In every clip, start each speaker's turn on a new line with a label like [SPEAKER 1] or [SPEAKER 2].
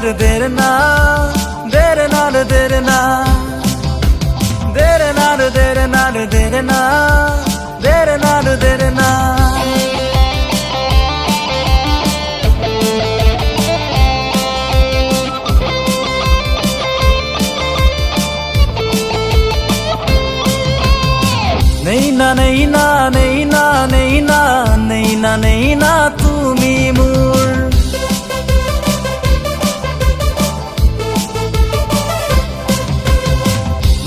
[SPEAKER 1] देर ना देर ना देर ना देर ना देर ना देर ना देर ना देर ना नहीं ना नहीं ना नहीं ना नहीं ना नहीं ना नहीं ना তুমি মোর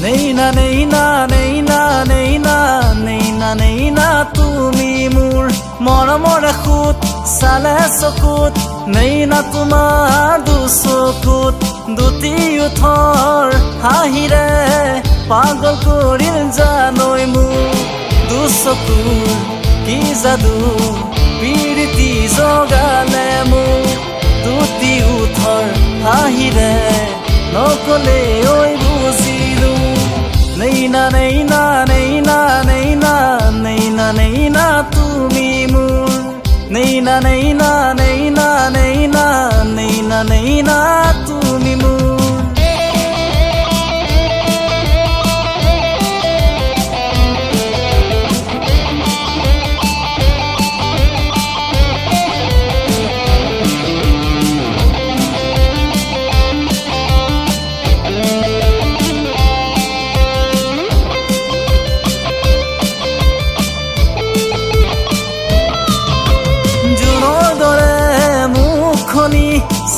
[SPEAKER 1] नहीं ना नहीं ना नहीं ना नहीं ना नहीं ना नहीं ना তুমি মোর মৰমৰ খুত চালে চকুত नहीं ना তোমাৰ দুচকুত দুটি উঠৰ হাঁহিৰে পাগল কৰিল জানৈ মোৰ দুচকুৰ কি যাদু প্ৰীতি জগালে মোৰ দুটি উঠৰ হাঁহিৰে নকলে ঐ বুজিলো नहीं ना नहीं ना नहीं ना नहीं ना नहीं ना नहीं ना তুমি মোর नहीं ना नहीं ना नहीं ना नहीं ना नहीं ना नहीं ना তুমি মোর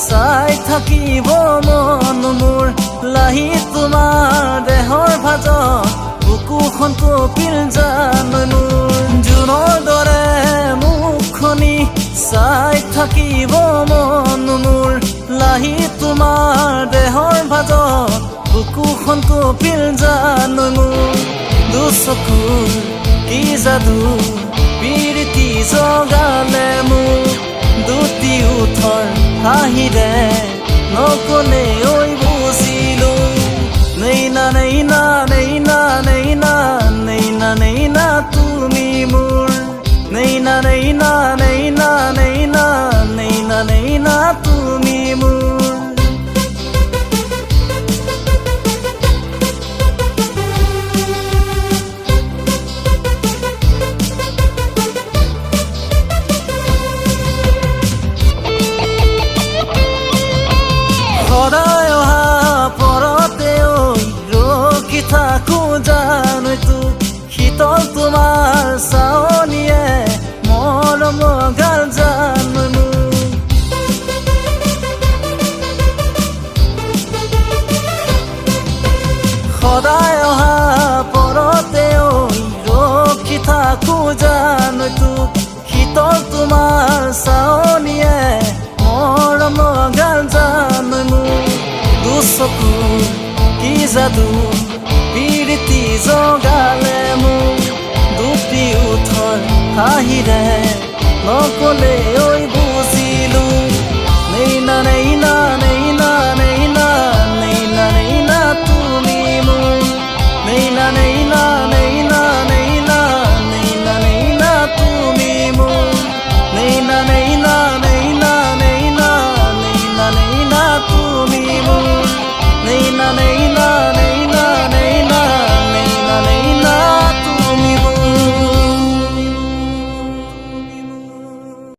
[SPEAKER 1] চাই থাকিব মন মোৰ লাহি তোমাৰ দেহৰ ভাজত বুকুখন কপিল জানৈ মোৰ জোনৰ দৰে মুখনি চাই থাকিব মন মোৰ লাহি তোমাৰ দেহৰ ভাজত বুকুখন কপিল জানৈ মোৰ দুচকুৰ কি যাদু প্ৰীতি জগালে মোক দুটি উঠৰ হাঁহিৰে নকলে ঐ বুজিলো नहीं ना नहीं ना नहीं ना नहीं ना नहीं ना नहीं ना তুমি মোর नहीं ना नहीं ना नहीं ना नहीं ना नहीं ना नहीं ना তুমি মোর সদায় অহা পৰতে ৰখি থাকো জানৈ তোক শীতল তোমাৰ চাৱনিয়ে মৰম গাল জানৈ মোক সদায় অহা পৰতে ৰখি থাকো জানৈ তোক শীতল তোমাৰ চাৱনিয়ে মৰম গাল জানৈ মোক দুচকুৰ কি যাদু প্ৰীতি জগালে মোক দুটি উঠৰ হাঁহিৰে নকলে ঐ